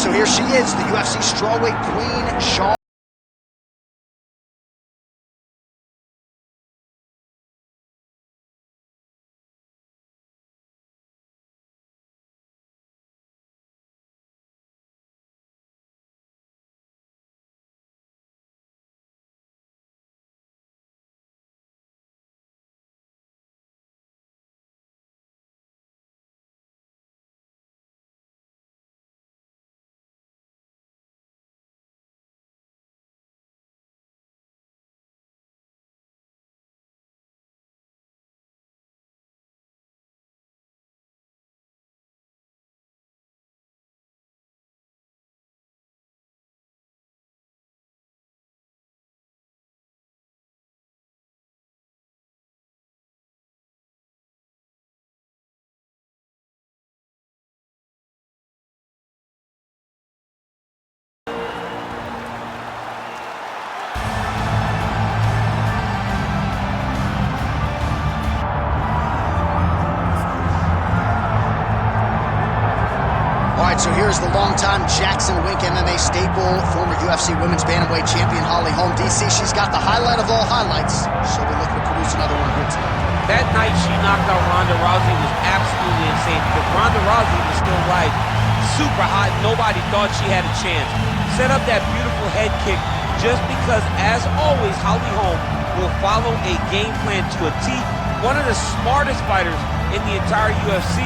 so here she is, the UFC strawweight queen, Zhang. So here's the longtime Jackson Wink MMA staple, former UFC Women's Bantamweight champion Holly Holm. DC, she's got the highlight of all highlights. She'll be looking to produce another one here tonight. That night she knocked out Ronda Rousey was absolutely insane because Ronda Rousey was still like super hot. Nobody thought she had a chance. Set up that beautiful head kick just because, as always, Holly Holm will follow a game plan to a T. One of the smartest fighters in the entire UFC.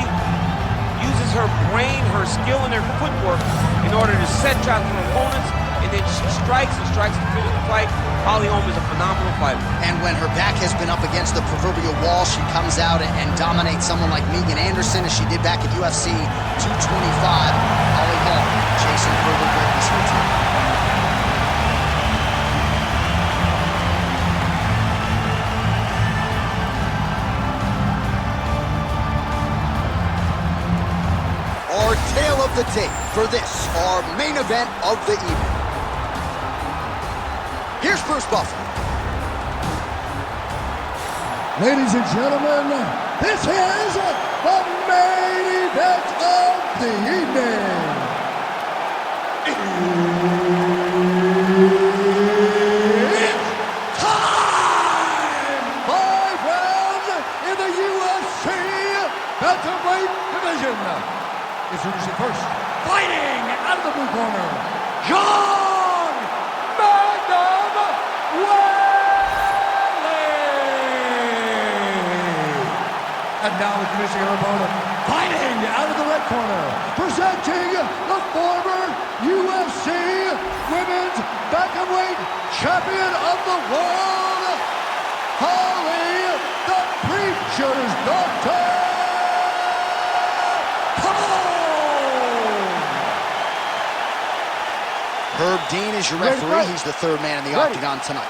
Uses her brain, her skill, and her footwork in order to set traps for opponents, and then she strikes and strikes to finish the fight. Holly Holm is a phenomenal fighter. And when her back has been up against the proverbial wall, she comes out and dominates someone like Megan Anderson, as she did back at UFC 225. Holly Holm chasing further greatness here tonight. Tail of the tape for this, our main event of the evening. Here's Bruce Buffer. Ladies and gentlemen, this is the main event of the evening. It's time! 5 rounds in the UFC Bantamweight division. Introducing first, fighting out of the blue corner, Zhang Weili. And now introducing her opponent, fighting out of the red corner, presenting the former UFC Women's Bantamweight Champion of the World, Holly the Preacher's Daughter. Herb Dean is your referee. He's the third man in the octagon tonight.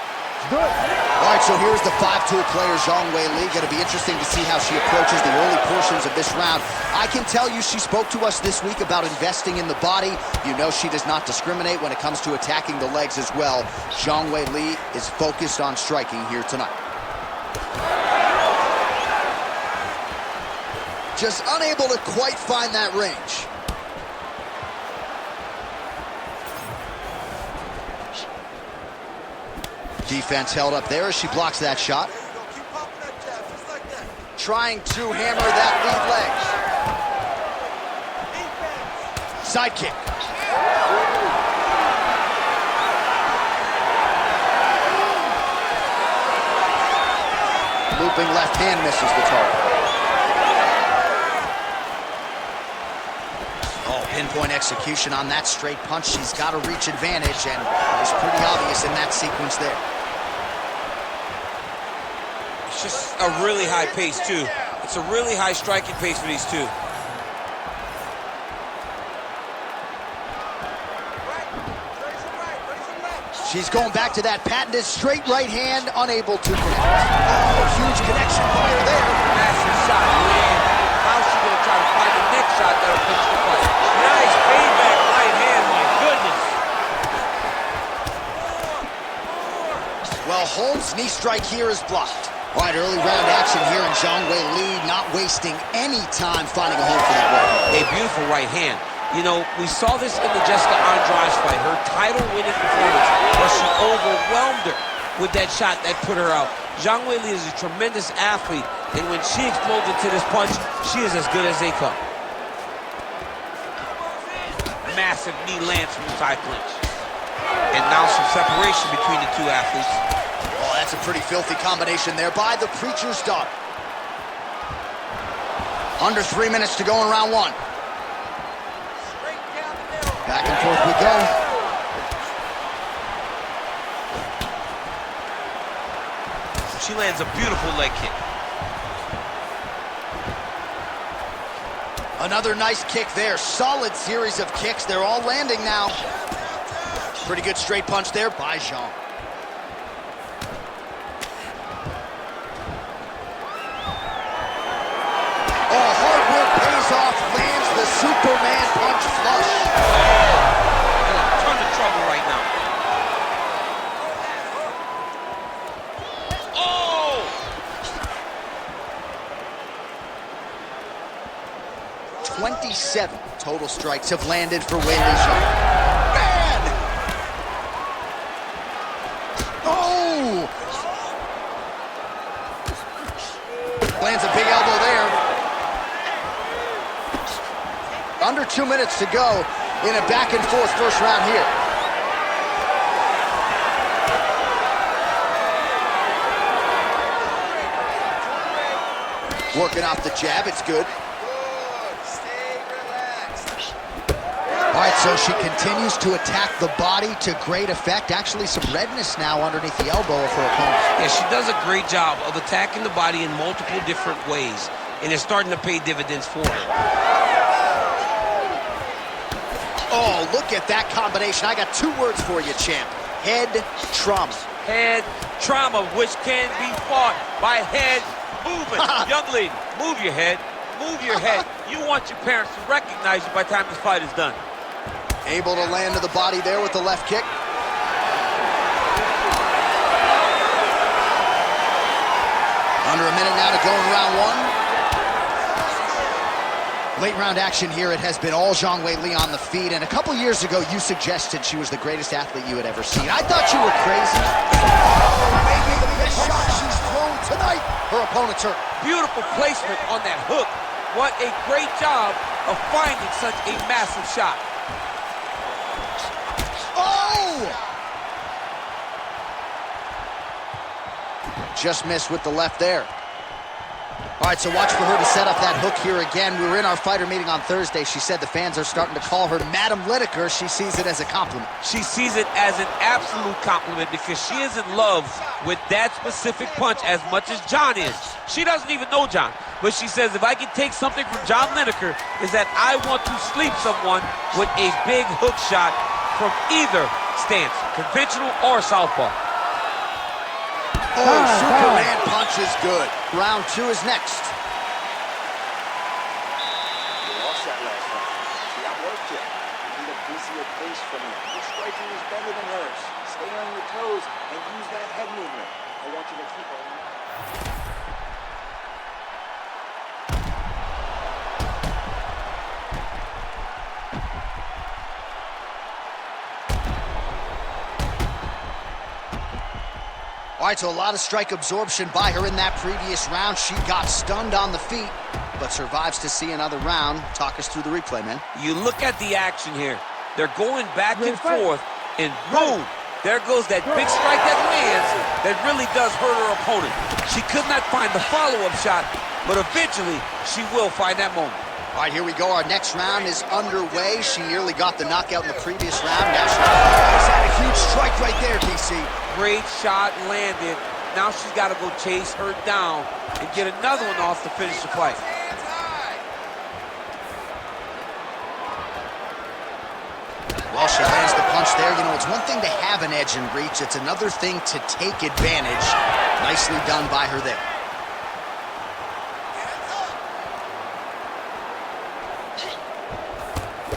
All right, so here's the 5-tool player, Zhang Weili. Going to be interesting to see how she approaches the early portions of this round. I can tell you she spoke to us this week about investing in the body. You know she does not discriminate when it comes to attacking the legs as well. Zhang Weili is focused on striking here tonight. Just unable to quite find that range. Defense held up there as she blocks that shot. Trying to hammer that lead leg. Side kick. Looping left hand misses the target. Oh, pinpoint execution on that straight punch. She's got a reach advantage, and it was pretty obvious in that sequence there. It's just a really high pace, too. It's a really high striking pace for these two. She's going back to that patented straight right hand, unable to connect. Oh, huge connection fire there. Massive shot, man. How's she gonna try to find the next shot that'll finish the fight? Nice feedback right hand, my goodness. Well, Holm's knee strike here is blocked. All right, early round action here, and Zhang Weili not wasting any time finding a home for that right hand. A beautiful right hand. You know, we saw this in the Jessica Andrade fight, her title-winning performance, where she overwhelmed her with that shot that put her out. Zhang Weili is a tremendous athlete, and when she explodes into this punch, she is as good as they come. Massive knee lands from the side clinch. And now some separation between the two athletes. Oh, that's a pretty filthy combination there by the Preacher's daughter. Under 3 minutes to go in round one. Back and forth we go. She lands a beautiful leg kick. Another nice kick there. Solid series of kicks. They're all landing now. Pretty good straight punch there by Zhang. Oh, hard work pays off. Lands the Superman punch flush. In a ton of trouble right now. Oh! 27 total strikes have landed for Weili Zhang. Man! Oh! Lands a big elbow there. Under 2 minutes to go in a back and forth first round here. Working off the jab, it's good. All right, so she continues to attack the body to great effect. Actually, some redness now underneath the elbow of her opponent. Yeah, she does a great job of attacking the body in multiple different ways, and it's starting to pay dividends for her. Oh, look at that combination. I got 2 words for you, champ. Head trauma. Head trauma, which can be fought by head movement. Young lady, move your head. Move your head. You want your parents to recognize you by the time this fight is done. Able to land to the body there with the left kick. Under a minute now to go in round one. Late round action here. It has been all Zhang Weili on the feet. And a couple years ago, you suggested she was the greatest athlete you had ever seen. I thought you were crazy. Oh, maybe the best shot she's thrown tonight. Her opponent's hurt. Beautiful placement on that hook. What a great job of finding such a massive shot. Oh! Just missed with the left there. All right, so watch for her to set up that hook here again. We were in our fighter meeting on Thursday. She said the fans are starting to call her Madam Lineker. She sees it as a compliment. She sees it as an absolute compliment because she is in love with that specific punch as much as John is. She doesn't even know John, but she says if I can take something from John Lineker is that I want to sleep someone with a big hook shot from either stance, conventional or southpaw. Oh, Superman punch is good. Round 2 is next. You lost that last time. See, I worked you. You need a busier pace from you. Your striking is better than hers. Stay on your toes and use that head movement. I want you to keep on. All right, so a lot of strike absorption by her in that previous round. She got stunned on the feet, but survives to see another round. Talk us through the replay, man. You look at the action here. They're going back and forth, and boom, there goes that big strike that lands that really does hurt her opponent. She could not find the follow-up shot, but eventually she will find that moment. All right, here we go. Our next round is underway. She nearly got the knockout in the previous round. Now she's had a huge strike right there, DC. Great shot landed. Now she's got to go chase her down and get another one off to finish the fight. Well, she lands the punch there. You know, it's one thing to have an edge and reach. It's another thing to take advantage. Nicely done by her there.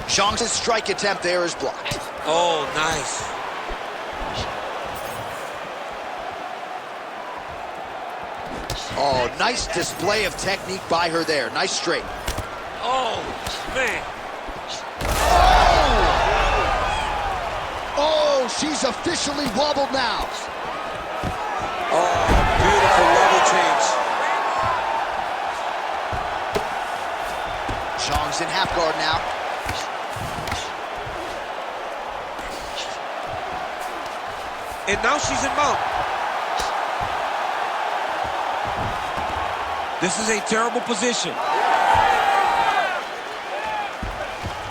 Zhang's strike attempt there is blocked. Oh, nice. Oh, nice display of technique by her there. Nice straight. Oh, man. she's officially wobbled now. Oh, beautiful level change. Zhang's in half guard now. And now she's in mount. This is a terrible position.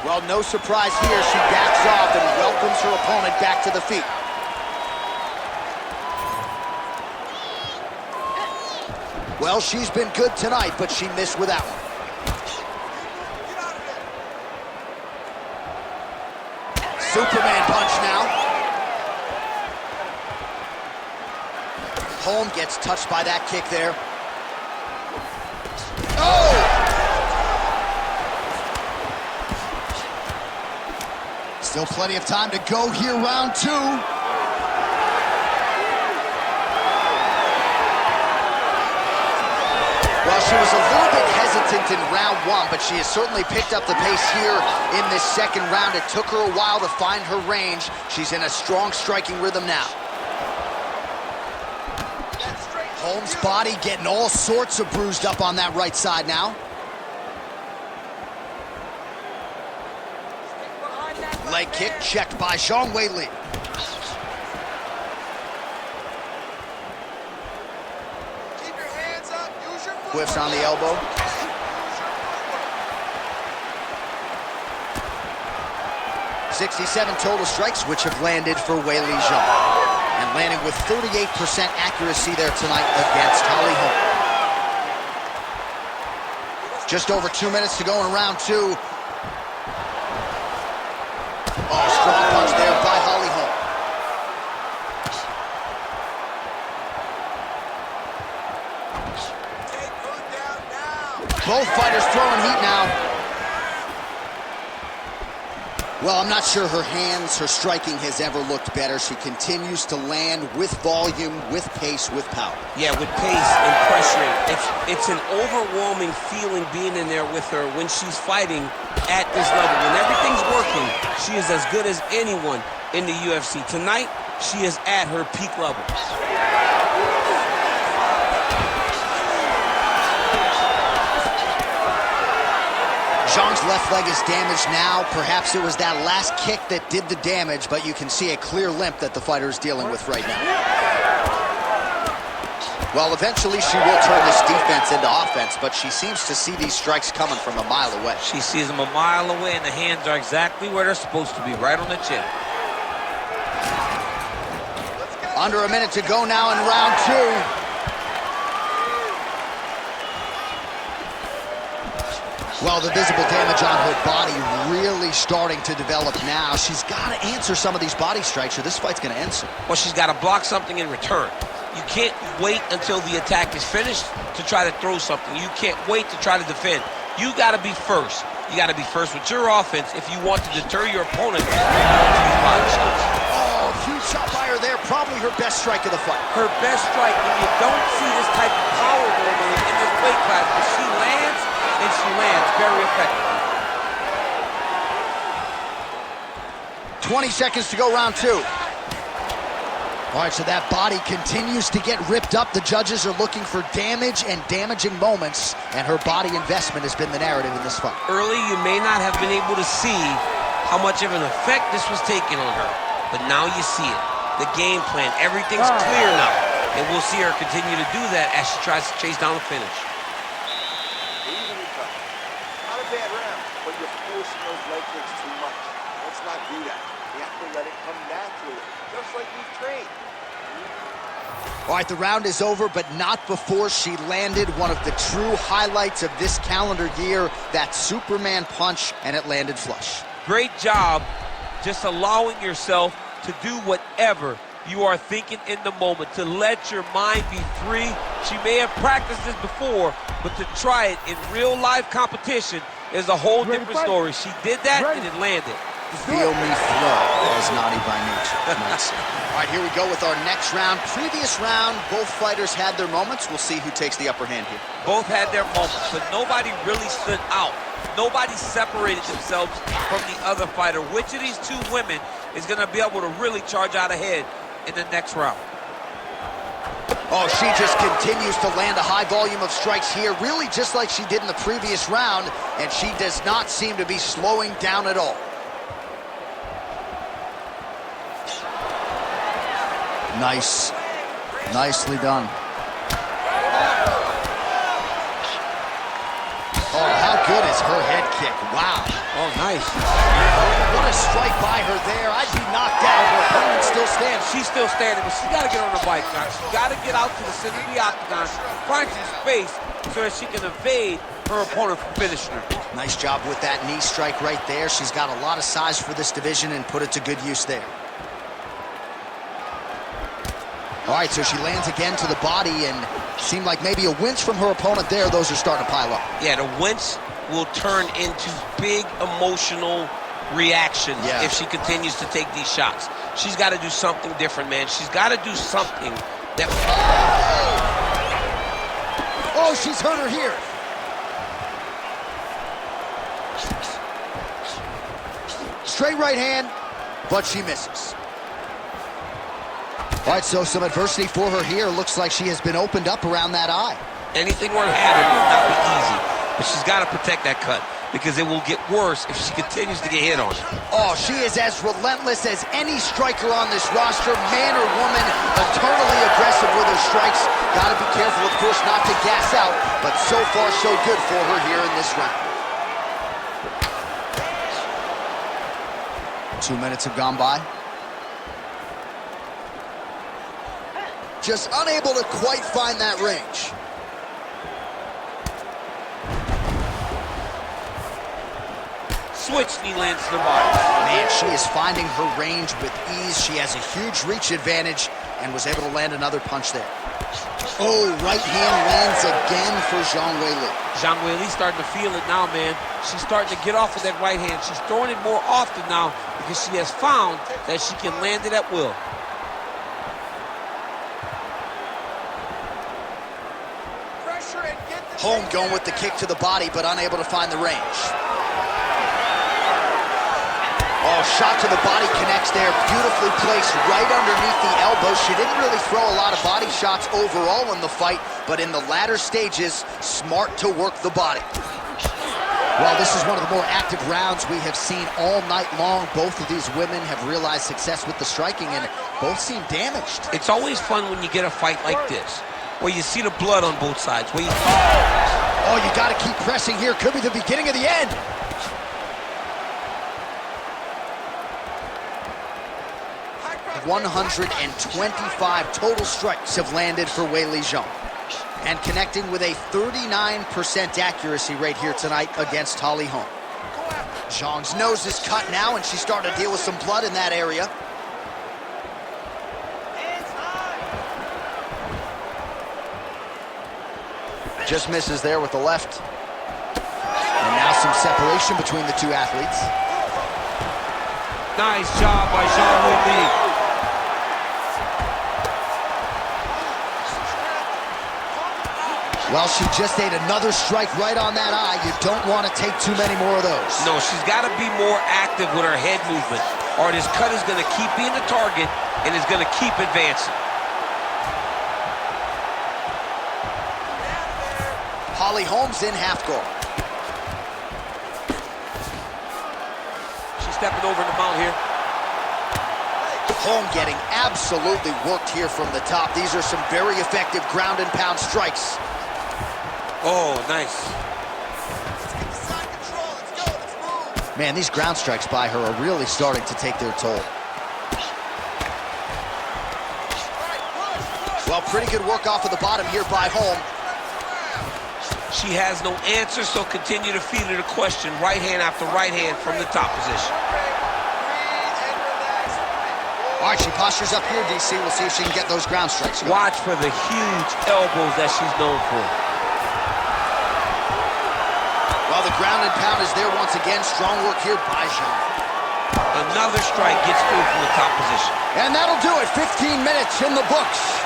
Well, no surprise here. She backs off and welcomes her opponent back to the feet. Well, she's been good tonight, but she missed with that one. Superman punch now. Holm gets touched by that kick there. Oh! Still plenty of time to go here, round two. Well, she was a little bit hesitant in round one, but she has certainly picked up the pace here in this second round. It took her a while to find her range. She's in a strong striking rhythm now. Holm's body getting all sorts of bruised up on that right side now. Leg kick checked by Weili. Keep your hands up. Use your foot. Whiffs on the elbow. .67 total strikes, which have landed for Weili Zhang. And landing with 38% accuracy there tonight against Holm. Just over 2 minutes to go in round two. Oh, strong punch there by Holm. Take her down now. Both fighters throwing heat now. Well, I'm not sure her hands, her striking has ever looked better. She continues to land with volume, with pace, with power. Yeah, with pace and pressuring. It's an overwhelming feeling being in there with her when she's fighting at this level. When everything's working, she is as good as anyone in the UFC. Tonight, she is at her peak level. Zhang's left leg is damaged now. Perhaps it was that last kick that did the damage, but you can see a clear limp that the fighter is dealing with right now. Well, eventually she will turn this defense into offense, but she seems to see these strikes coming from a mile away. She sees them a mile away, and the hands are exactly where they're supposed to be, right on the chin. Under a minute to go now in round two. Well, the visible damage on her body really starting to develop now. She's got to answer some of these body strikes or this fight's going to end soon. Well, she's got to block something in return. You can't wait until the attack is finished to try to throw something. You can't wait to try to defend. You got to be first. You got to be first with your offense if you want to deter your opponent from these body shots. Oh, huge shot by her there. Probably her best strike of the fight. Her best strike, and you don't see this type of power normally in this weight class, but she lands, and she lands very effectively. 20 seconds to go, round two. All right, so that body continues to get ripped up. The judges are looking for damage and damaging moments, and her body investment has been the narrative in this fight. Early, you may not have been able to see how much of an effect this was taking on her, but now you see it. The game plan, everything's clear now, and we'll see her continue to do that as she tries to chase down the finish. Easily cut. Not a bad round, but you're forcing those leg kicks too much. Let's not do that. You have to let it come naturally, just like we've trained. All right, the round is over, but not before she landed one of the true highlights of this calendar year, that Superman punch, and it landed flush. Great job just allowing yourself to do whatever you are thinking in the moment, to let your mind be free. She may have practiced this before, but to try it in real life competition is a whole different story. She did that and it landed. Feel me flow, as naughty by nature. Nice. All right, here we go with our next round. Previous round, both fighters had their moments. We'll see who takes the upper hand here. Both had their moments, but nobody really stood out Nobody separated themselves from the other fighter. Which of these two women is going to be able to really charge out ahead in the next round? Oh, she just continues to land a high volume of strikes here, really just like she did in the previous round, and she does not seem to be slowing down at all. Nice. Nicely done. Oh, how good is her head kick? Wow. Oh, nice. What a strike by her there. I'd be knocked out. Her opponent still stands. She's still standing, but she's got to get on the bike now. She's got to get out to the center of the octagon, find some space so that she can evade her opponent from finishing her. Nice job with that knee strike right there. She's got a lot of size for this division and put it to good use there. All right, so she lands again to the body and seemed like maybe a winch from her opponent there. Those are starting to pile up. Yeah, the winch will turn into big emotional reactions if she continues to take these shots. She's got to do something different, man. She's got to do something that... Oh, she's hurt her here. Straight right hand, but she misses. All right, so some adversity for her here. Looks like she has been opened up around that eye. Anything worth having will not be easy, but she's got to protect that cut because it will get worse if she continues to get hit on it. Oh, she is as relentless as any striker on this roster, man or woman, eternally aggressive with her strikes. Got to be careful, of course, not to gas out, but so far so good for her here in this round. 2 minutes have gone by. Just unable to quite find that range. Switch knee lands to the body. Man, she is finding her range with ease. She has a huge reach advantage and was able to land another punch there. Oh, right hand lands again for Zhang Weili. Zhang Weili starting to feel it now, man. She's starting to get off with that right hand. She's throwing it more often now because she has found that she can land it at will. Holm going with the kick to the body, but unable to find the range. Oh, shot to the body connects there. Beautifully placed right underneath the elbow. She didn't really throw a lot of body shots overall in the fight, but in the latter stages, smart to work the body. Well, this is one of the more active rounds we have seen all night long. Both of these women have realized success with the striking, and both seem damaged. It's always fun when you get a fight like this, where you see the blood on both sides. Where you... Oh, you got to keep pressing here. Could be the beginning of the end. .125 total strikes have landed for Weili Zhang, and connecting with a 39% accuracy rate here tonight against Holm. Zhang's nose is cut now, and she's starting to deal with some blood in that area. Just misses there with the left. And now some separation between the two athletes. Nice job by Zhang Weili. Well, she just ate another strike right on that eye. You don't want to take too many more of those. No, she's got to be more active with her head movement, or this cut is going to keep being the target and is going to keep advancing. Holm's in half guard. She's stepping over the mount here. Holm getting absolutely worked here from the top. These are some very effective ground and pound strikes. Oh, nice. Let's get the side control. Let's go. Let's move. Man, these ground strikes by her are really starting to take their toll. Well, pretty good work off of the bottom here by Holm. She has no answer, so continue to feed her the question. Right hand after right hand from the top position. All right, she postures up here, DC. We'll see if she can get those ground strikes going. Watch for the huge elbows that she's known for. Well, the ground and pound is there once again. Strong work here by Zhang. Another strike gets through from the top position. And that'll do it. 15 minutes in the books.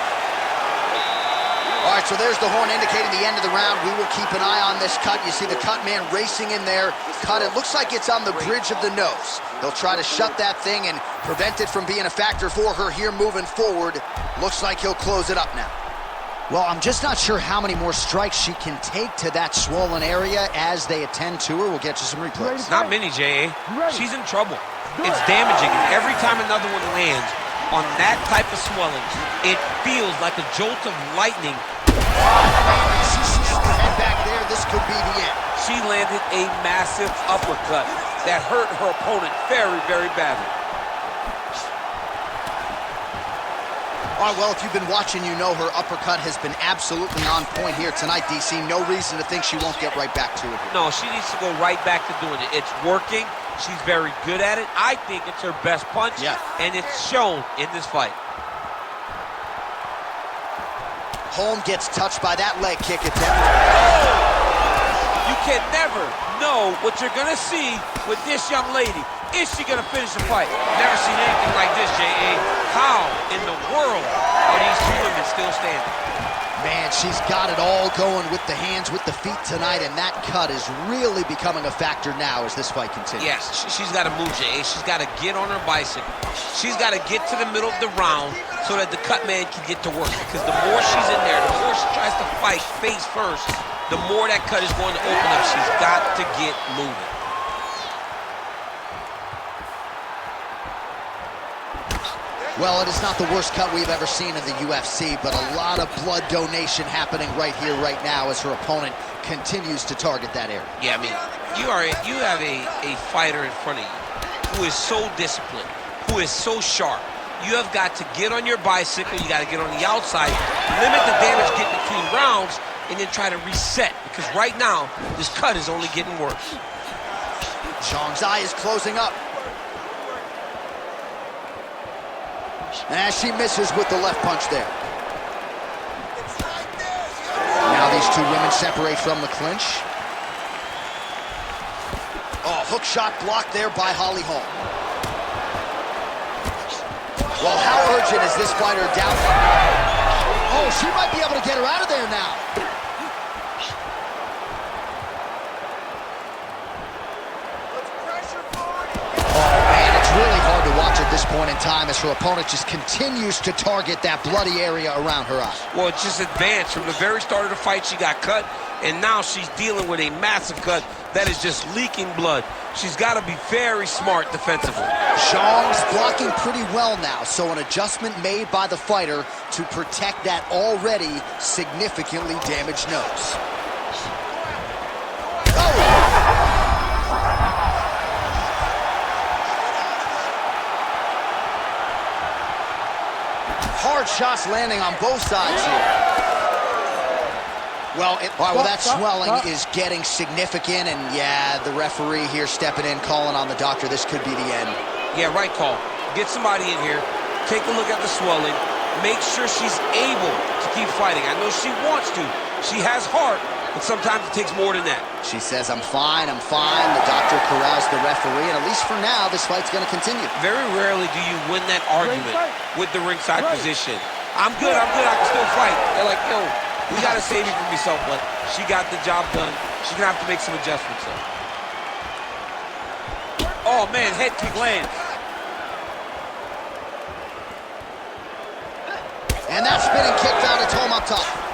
All right, so there's the horn indicating the end of the round. We will keep an eye on this cut. You see the cut man racing in there. Cut, it looks like it's on the bridge of the nose. He'll try to shut that thing and prevent it from being a factor for her here moving forward. Looks like he'll close it up now. Well, I'm just not sure how many more strikes she can take to that swollen area as they attend to her. We'll get you some replays. Not many, J.A. She's in trouble. It's damaging. Every time another one lands on that type of swelling, it feels like a jolt of lightning. She snapped her head back there. This could be the end. She landed a massive uppercut that hurt her opponent very, very badly. All right, well, if you've been watching, you know her uppercut has been absolutely on point here tonight, DC. No reason to think she won't get right back to it. No, she needs to go right back to doing it. It's working. She's very good at it. I think it's her best punch, and it's shown in this fight. Holm gets touched by that leg kick attempt. You can never know what you're going to see with this young lady. Is she going to finish the fight? Never seen anything like this, J.A. How in the world are these two women still standing? Man, she's got it all going with the hands, with the feet tonight, and that cut is really becoming a factor now as this fight continues. Yes, she's got to move, J.A. She's got to get on her bicycle. She's got to get to the middle of the round so that the cut man can get to work. Because the more she's in there, the more she tries to fight face first, the more that cut is going to open up. She's got to get moving. Well, it is not the worst cut we've ever seen in the UFC, but a lot of blood donation happening right here, right now, as her opponent continues to target that area. Yeah, I mean, you have a fighter in front of you who is so disciplined, who is so sharp. You have got to get on your bicycle, you got to get on the outside, limit the damage getting between rounds, and then try to reset, because right now, this cut is only getting worse. Zhang's eye is closing up. As she misses with the left punch there. Now these two women separate from the clinch. Oh, hook shot blocked there by Holly Holm. Well, how urgent is this fighter down? Oh, she might be able to get her out of there now. Really hard to watch at this point in time as her opponent just continues to target that bloody area around her eye. Well, it's just advanced. From the very start of the fight, she got cut, and now she's dealing with a massive cut that is just leaking blood. She's got to be very smart defensively. Zhang's blocking pretty well now, so an adjustment made by the fighter to protect that already significantly damaged nose. Hard shots landing on both sides here. Well, that swelling is getting significant, and yeah, the referee here stepping in, calling on the doctor. This could be the end. Yeah, right call. Get somebody in here, take a look at the swelling, make sure she's able to keep fighting. I know she wants to. She has heart, but sometimes it takes more than that. She says, I'm fine, I'm fine. The doctor corrals the referee, and at least for now, this fight's going to continue. Very rarely do you win that argument with the ringside position. I'm good, I can still fight. They're like, yo, we got to save you from yourself, but she got the job done. She's going to have to make some adjustments, though. Oh, man, head kick lands. And that spinning kick found its home up top.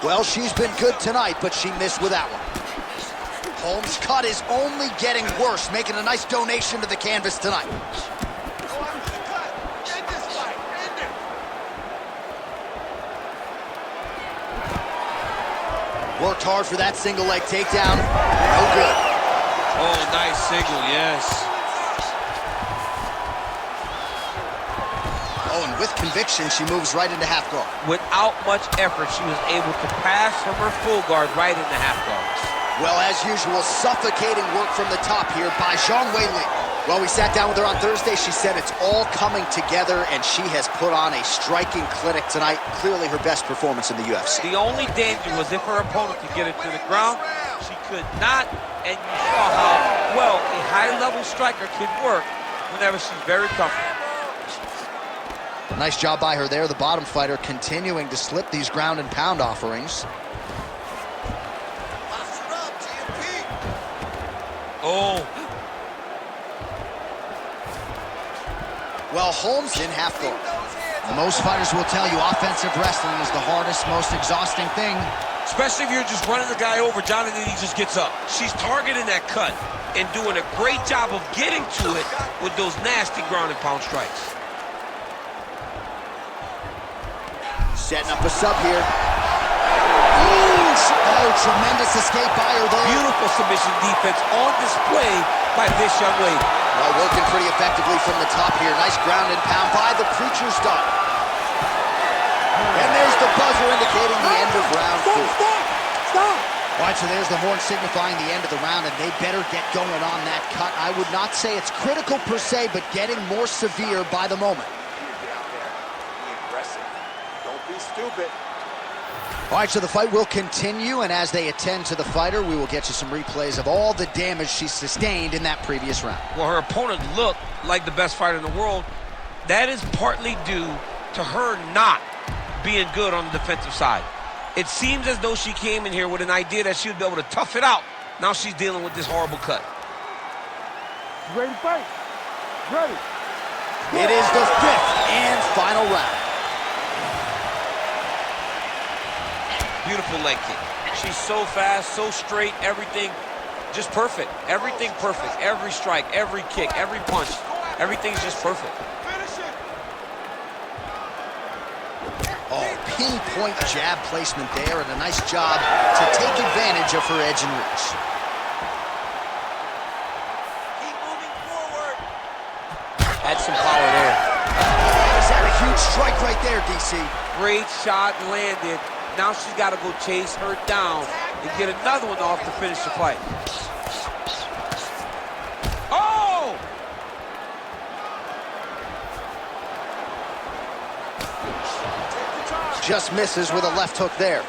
Well, she's been good tonight, but she missed with that one. Holm's cut is only getting worse, making a nice donation to the canvas tonight. Worked hard for that single leg takedown. No good. Oh, nice single, yes. Oh, and with conviction, she moves right into half guard. Without much effort, she was able to pass from her full guard right into half guard. Well, as usual, suffocating work from the top here by Zhang Weili. Well, we sat down with her on Thursday. She said it's all coming together, and she has put on a striking clinic tonight. Clearly her best performance in the UFC. The only danger was if her opponent could get her to the ground. She could not, and you saw how well a high-level striker could work whenever she's very comfortable. Nice job by her there. The bottom fighter continuing to slip these ground and pound offerings. Oh. Well, Holm's in half guard. Most fighters will tell you offensive wrestling is the hardest, most exhausting thing. Especially if you're just running the guy over, Jonathan, he just gets up. She's targeting that cut and doing a great job of getting to it with those nasty ground and pound strikes. Setting up a sub here. Ooh, oh, tremendous escape by her there. Beautiful submission defense on display by this young lady. Well, working pretty effectively from the top here. Nice ground and pound by the Preacher's daughter. And there's the buzzer indicating the end of round 4. Stop! All right, so there's the horn signifying the end of the round, and they better get going on that cut. I would not say it's critical per se, but getting more severe by the moment. Get out there. Be aggressive. Don't be stupid. All right, so the fight will continue, and as they attend to the fighter, we will get you some replays of all the damage she sustained in that previous round. Well, her opponent looked like the best fighter in the world. That is partly due to her not being good on the defensive side. It seems as though she came in here with an idea that she would be able to tough it out. Now she's dealing with this horrible cut. Ready to fight? Ready. It is the 5th and final round. Beautiful leg kick. She's so fast, so straight, everything just perfect. Everything perfect. Every strike, every kick, every punch, everything's just perfect. Oh, pinpoint jab placement there, and a nice job to take advantage of her edge and reach. Keep moving forward. Had some power there. Oh, is that a huge strike right there, DC? Great shot landed. Now she's got to go chase her down and get another one off to finish the fight. Oh! Just misses with a left hook there.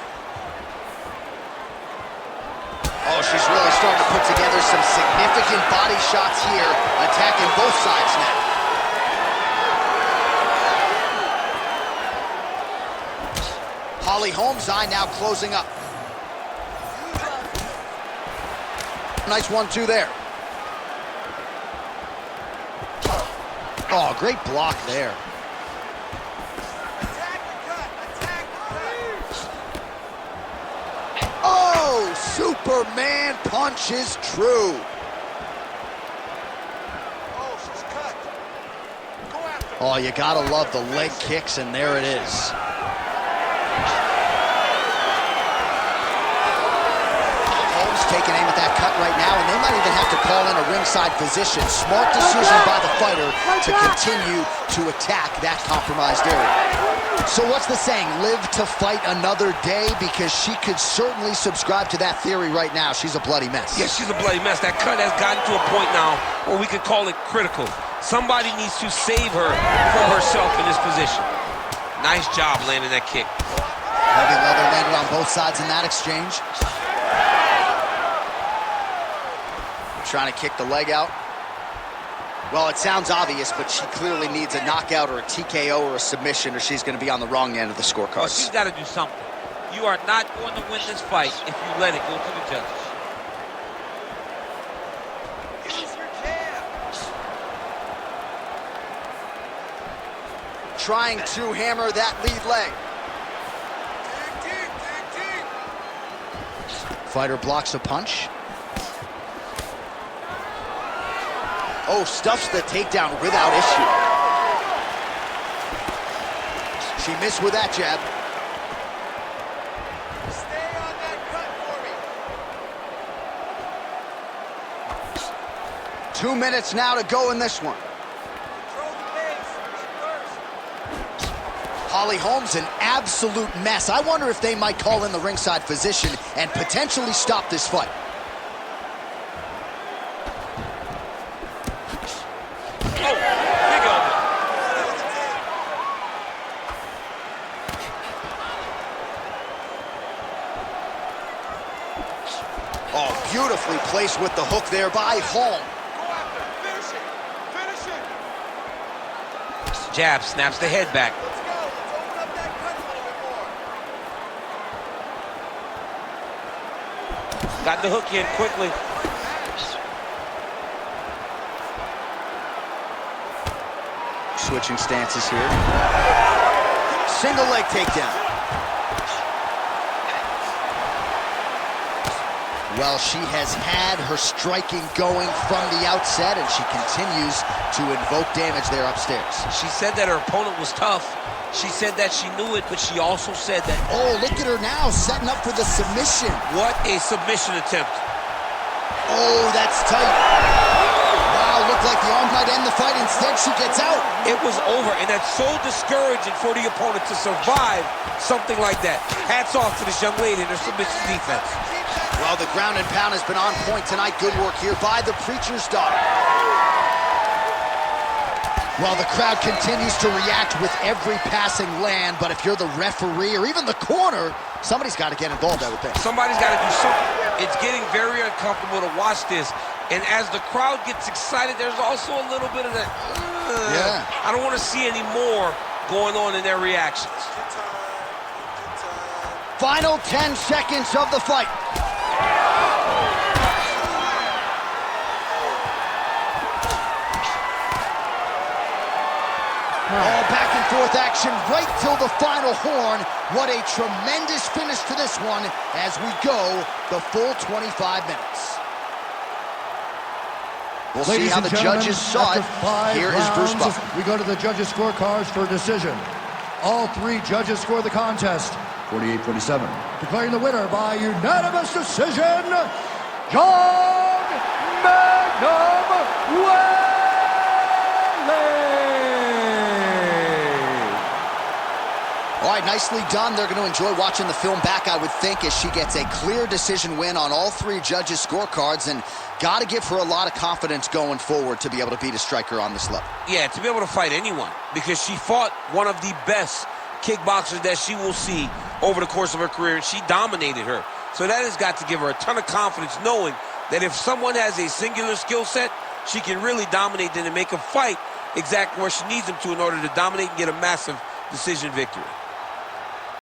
Oh, she's really starting to put together some significant body shots here, attacking both sides now. Holm's eye now closing up. Nice 1-2 there. Oh, great block there. Oh, Superman punch is true. Oh, she's cut. Go after her. Oh, you gotta love the leg kicks, and there it is. Taking aim at that cut right now, and they might even have to call in a ringside physician. Smart decision by the fighter to continue to attack that compromised area. So what's the saying? Live to fight another day? Because she could certainly subscribe to that theory right now. She's a bloody mess. Yes, she's a bloody mess. That cut has gotten to a point now where we could call it critical. Somebody needs to save her from herself in this position. Nice job landing that kick. Heavy leather landed on both sides in that exchange. Trying to kick the leg out. Well, it sounds obvious, but she clearly needs a knockout or a TKO or a submission, or she's going to be on the wrong end of the scorecard. Well, she's got to do something. You are not going to win this fight if you let it go to the judges. Use your jab. Trying to hammer that lead leg. Dig deep, dig deep. Fighter blocks a punch. Oh, stuffs the takedown without issue. She missed with that jab. Stay on that cut for me. 2 minutes now to go in this one. Control the pace. Keep first. Holm's an absolute mess. I wonder if they might call in the ringside physician and potentially stop this fight. Oh, beautifully placed with the hook there by Holm. Go after. Finish it. Finish it. Jab snaps the head back. Let's go. Let's open up that cut a little bit more. Got the hook in quickly. Switching stances here. Single leg takedown. Well, she has had her striking going from the outset, and she continues to invoke damage there upstairs. She said that her opponent was tough. She said that she knew it, but she also said that... Oh, look at her now, setting up for the submission. What a submission attempt. Oh, that's tight. Wow, looked like the arm might end the fight. Instead, she gets out. It was over, and that's so discouraging for the opponent to survive something like that. Hats off to this young lady and her submission defense. Well, the ground and pound has been on point tonight. Good work here by the preacher's daughter. Well, the crowd continues to react with every passing land, but if you're the referee or even the corner, somebody's got to get involved, I would think. Somebody's got to do something. It's getting very uncomfortable to watch this, and as the crowd gets excited, there's also a little bit of that, yeah. I don't want to see any more going on in their reactions. Final 10 seconds of the fight. All back and forth action right till the final horn. What a tremendous finish to this one as we go the full 25 minutes. We'll see how the judges saw it. Here is Bruce Buffer. We go to the judges' scorecards for decision. All three judges score the contest 48-47. Declaring the winner by unanimous decision, Zhang Weili. All right, nicely done. They're going to enjoy watching the film back, I would think, as she gets a clear decision win on all three judges' scorecards, and got to give her a lot of confidence going forward to be able to beat a striker on this level. Yeah, to be able to fight anyone, because she fought one of the best kickboxers that she will see over the course of her career, and she dominated her. So that has got to give her a ton of confidence, knowing that if someone has a singular skill set, she can really dominate them and make a fight exactly where she needs them to in order to dominate and get a massive decision victory.